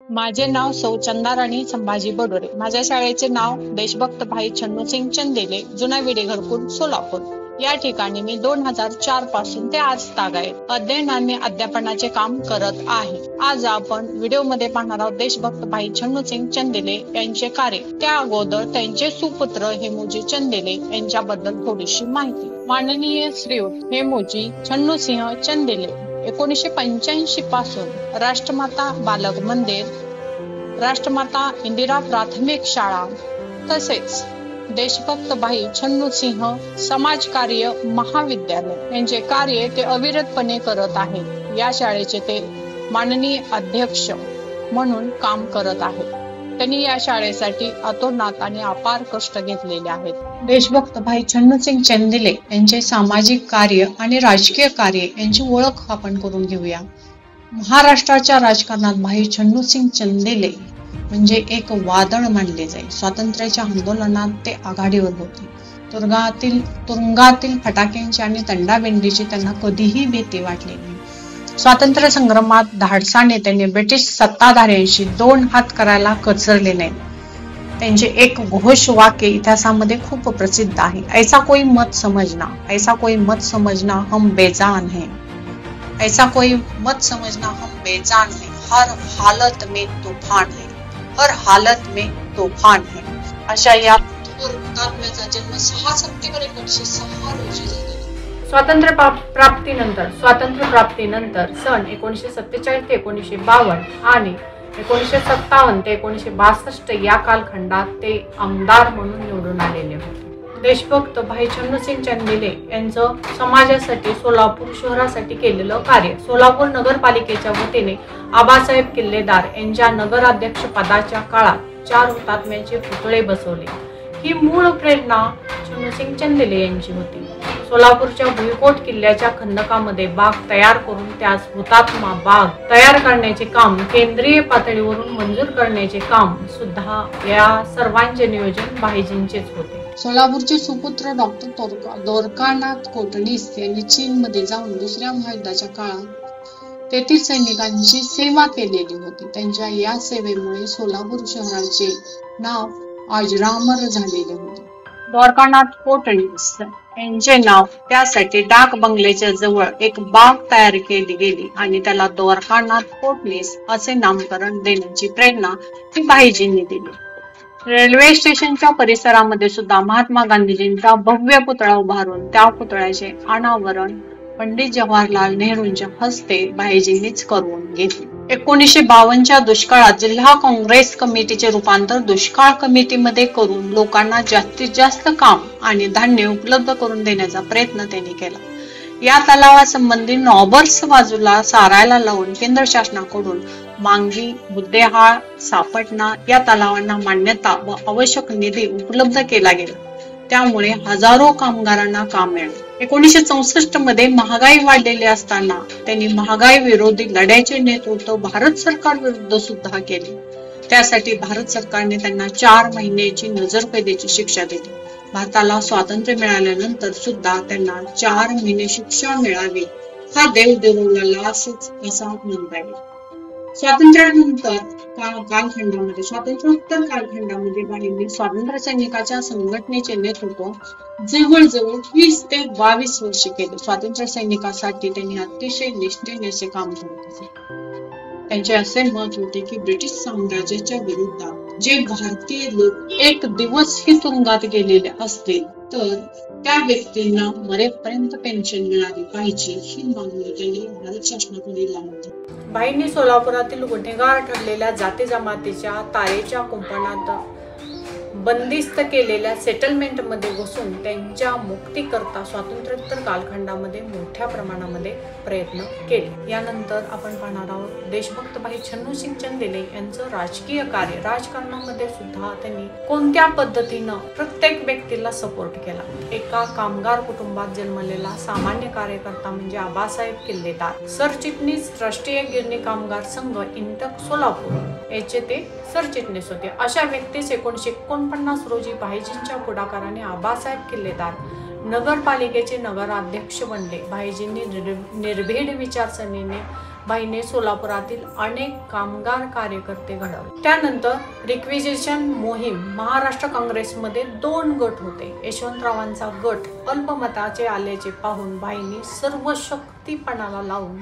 माझे नाव सौ चंदाराणी संभाजी बडोरे। माझ्या शाळेचे नाव देशभक्त भाई छन्नूसिंग चंदेले, जुना विडे घरकुल, सोलापूर। या ठिकाणी मी 2004 पासून ते आज तागायत अध्ययन आणि अध्यापनाचे काम करत आहे। आज आपण व्हिडिओमध्ये पाहणार आहोत देशभक्त भाई छन्नूसिंग चंदेले यांचे कार्य। त्या अगोदर त्यांचे सुपुत्र हेमूजी चंदेले यांच्याबद्दल थोडीशी माहिती। माननीय श्रीयुत हेमूजी छन्नूसिंह चंदेले 1985 पासून राष्ट्रमाता बालक मंदिर, राष्ट्रमाता इंदिरा प्राथमिक शाळा तसेच देशभक्त भाई छन्नूसिंह समाज कार्य महाविद्यालय यांचे कार्य ते अविरतपणे करत आहेत। या शाळेचे ते माननीय अध्यक्ष म्हणून काम करत आहेत। त्यांनी या शाळेसाठी अतोनात आणि अपार कष्ट घेतलेले आहेत। देशभक्त भाई छन्नूसिंग चंदेले यांचे सामाजिक कार्य आणि राजकीय कार्य यांची ओळख आपण करून घेऊया। महाराष्ट्राच्या राजकारणात भाई छन्नूसिंग चंदेले म्हणजे एक वादळ मानले जाईल। स्वातंत्र्याच्या आंदोलनात ते आघाडीवर होते। तुरुंगातील फटाक्यांची आणि तंडाबेंडीची त्यांना कधीही भीती वाटली नाही। स्वातंत्र्य संग्रामात धाडसाने त्यांनी ब्रिटिश सत्ताधाऱ्यांशी 2 हात करायला कचरले नाही। त्यांचे एक घोष वाक्य इतिहासामध्ये खूप प्रसिद्ध आहे, ऐसा कोई मत समझना हम बेजान हैं, ऐसा कोई मत समझना हम बेजान हैं, हर हालत में तूफान है। अशा या थोर हुतात्म्याचा जन्म 6 सप्टेंबर 1906 रोजी झाला। स्वातंत्र्य प्राप्तीनंतर सन 1947 ते 1952 आणि 1957 ते 1962 या कालखंडात ते आमदार म्हणून निवडून आलेले होते। देशभक्त भाई छन्नूसिंग चंदेले यांचं समाजासाठी सोलापूर शहरासाठी केलेलं कार्य। सोलापूर नगरपालिकेच्या वतीने आबासाहेब किल्लेदार यांच्या नगराध्यक्ष पदाच्या काळात 4 हुतात्म्यांचे पुतळे बसवले। ही मूळ प्रेरणा छन्नूसिंग चंदेले यांची होती। सोलापूरच्या भुईकोट किल्ल्याच्या खंदकामध्ये बाग तयार करून त्यास हुतात्मा बाग तयार करण्याचे काम, केंद्रीय पातळीवरून मंजूर करण्याचे काम सुद्धा या सर्वांचे नियोजन भाईजींचेच होते। सोलापूरचे सुपुत्र डॉक्टर द्वारकानाथ कोटणीस यांनी चीनमध्ये जाऊन दुसऱ्या महायुद्धाच्या काळात तेथील सैनिकांची सेवा केलेली होती। त्यांच्या या सेवेमुळे सोलापूर शहराचे नाव अजरामर झालेले होते। द्वारकानाथ कोटणीस यांचे नाव त्यासाठी डाक बंगल्याच्या जवळ एक बाग तयार केली गेली आणि त्याला द्वारकानाथ कोटणीस असे नामकरण देण्याची प्रेरणा ती भाईजींनी दिली। रेल्वे स्टेशनच्या परिसरामध्ये सुद्धा महात्मा गांधीजींचा भव्य पुतळा उभारून त्या पुतळ्याचे अनावरण पंडित जवाहरलाल नेहरूंच्या हस्ते भाईजींनीच करून घेतले। 1952च्या दुष्काळात जिल्हा काँग्रेस कमिटीचे रूपांतर दुष्काळ कमिटीमध्ये करून लोकांना जास्तीत जास्त काम आणि धान्य उपलब्ध करून देण्याचा प्रयत्न त्यांनी केला। या तलावासंबंधी नॉबर्स बाजूला सारायला लावून केंद्र शासनाकडून मांगी, बुद्धेहाळ, सापटणा या तलावांना मान्यता व आवश्यक निधी उपलब्ध केला गेला। त्यामुळे हजारो कामगारांना काम मिळाले। 1964 मध्ये महागाई वाढलेली असताना त्यांनी महागाई विरोधी लढ्याचे नेतृत्व भारत सरकार विरुद्ध सुद्धा केले। त्यासाठी भारत सरकारने त्यांना 4 महिन्याची नजरकैदेची शिक्षा दिली। भारताला स्वातंत्र्य मिळाल्यानंतर सुद्धा त्यांना 4 महिने शिक्षा मिळावी हा देव दिलेला असंच असा म्हणता येईल। स्वातंत्र्योत्तर कालखंडामध्ये भाईंनी स्वातंत्र्य सैनिकाच्या संघटनेचे नेतृत्व जवळजवळ 20 ते 22 वर्ष केले। स्वातंत्र्य सैनिकासाठी त्यांनी अतिशय निष्ठेने असे काम करत होते। त्यांचे असे मत होते की ब्रिटिश साम्राज्याच्या विरुद्धात जे भारतीय लोक एक दिवसही तुरुंगात गेलेले असतील तर त्या व्यक्तींना मरेपर्यंत पेन्शन मिळाली पाहिजे ही मागणी त्यांनी भारत शासनाकडे लावली। भाईंनी सोलापुरातील गुन्हेगार ठरलेल्या जाती जमातीच्या तारेच्या कुंपणात बंदिस्त केलेल्या सेटलमेंट मध्ये घुसून त्यांच्या मुक्तीकरता स्वातंत्र्योत्तर कालखंडामध्ये मोठ्या प्रमाणामध्ये प्रयत्न केले। यानंतर आपण पाहणार आहोत देशभक्त भाई छन्नूसिंग चंदेले यांचं राजकीय कार्य। राजकारणामध्ये सुद्धा त्यांनी कोणत्या पद्धतीनं प्रत्येक व्यक्तीला सपोर्ट केला। एका कामगार कुटुंबात जन्मलेला सामान्य कार्यकर्ता म्हणजे आबासाहेब किल्लेदार, सरचिटणीस राष्ट्रीय गिरणी कामगार संघ इंटक सोलापूर याचे ते सरचिटणीस होते। अशा व्यक्तीस 1949 रोजी भाईजींच्या पुढाकाराने आबासाहेब किल्लेदार नगरपालिकेचे नगराध्यक्ष बनले। भाईजींनी निर्भीड विचारसरणीने भाईने सोलापुरातील अनेक कामगार कार्यकर्ते घडवले. त्यानंतर रिक्विजिशन मोहीम. महाराष्ट्र काँग्रेसमध्ये 2 गट होते. यशवंतरावांचा गट अल्पमताचे आल्याचे पाहून भाईंनी सर्व शक्तीपणाला लावून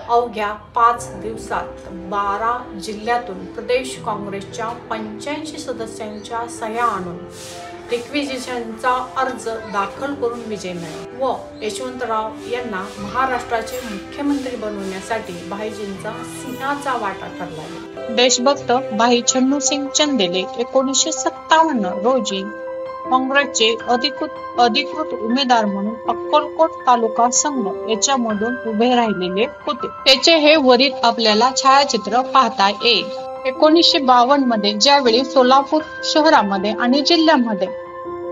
अवघ्या 5 दिवसात 12 जिल्ह्यातून प्रदेश काँग्रेसच्या 85 सदस्यांच्या सह्या आणून रिक्विजिशनचा अर्ज दाखल करून विजय मिळवला व यशवंतराव यांना महाराष्ट्राचे मुख्यमंत्री बनवण्यासाठी भाईजींचा सिंहाचा वाटा ठरला. देशभक्त भाई छन्नूसिंग चंदेले 1957 रोजी काँग्रेसचे अधिकृत उमेदवार म्हणून अक्कलकोट तालुका संघ याच्यामधून उभे राहिलेले होते. त्याचे हे वरील आपल्याला छायाचित्र पाहता येईल. 1952 मध्ये ज्यावेळी सोलापूर शहरामध्ये आणि जिल्ह्यामध्ये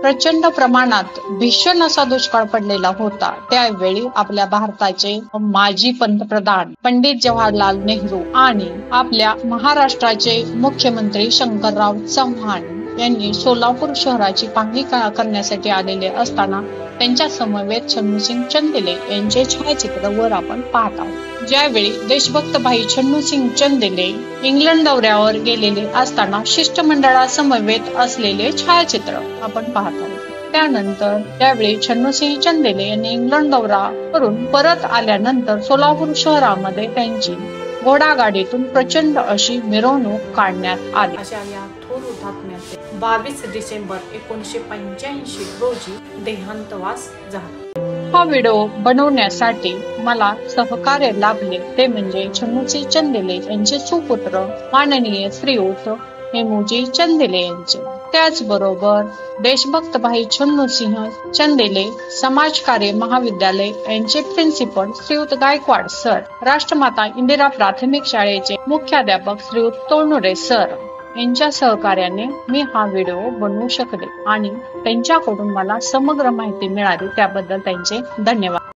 प्रचंड प्रमाणात भीषण असा दुष्काळ पडलेला होता, त्यावेळी आपल्या भारताचे माजी पंतप्रधान पंडित जवाहरलाल नेहरू आणि आपल्या महाराष्ट्राचे मुख्यमंत्री शंकरराव चव्हाण यांनी सोलापूर शहराची पाहणी करण्यासाठी आलेले असताना त्यांच्या समवेत छन्नूसिंग चंदेले यांचे छायाचित्र वर आपण पाहत आहोत. ज्यावेळी देशभक्त भाई छन्नूसिंग चंदेले इंग्लंड दौऱ्यावर गेलेले असताना शिष्टमंडळासमवेत असलेले छायाचित्र आपण पाहत आहोत. त्यानंतर त्यावेळी छन्नूसिंग चंदेले यांनी इंग्लंड दौरा करून परत आल्यानंतर सोलापूर शहरामध्ये त्यांची घोडागाडीतून प्रचंड अशी मिरवणूक काढण्यात आली. अशा या थोर हुतात्म्याचे 22 डिसेंबर 1985 रोजी देहांतवास झाला. हा व्हिडिओ बनवण्यासाठी मला सहकार्य लाभले ते म्हणजे छन्नूसिंग चंदेले यांचे सुपुत्र माननीय श्रीयुत हेमूजी चंदेले यांचे. त्याचबरोबर देशभक्त भाई छन्नूसिंह चंदेले समाजकार्य महाविद्यालय यांचे प्रिन्सिपल श्रीयुत गायकवाड सर, राष्ट्रमाता इंदिरा प्राथमिक शाळेचे मुख्याध्यापक श्रीयुत तोळनुरे सर यांच्या सहकार्याने मी हा व्हिडिओ बनवू शकले आणि त्यांच्याकडून मला समग्र माहिती मिळाली, त्याबद्दल त्यांचे धन्यवाद.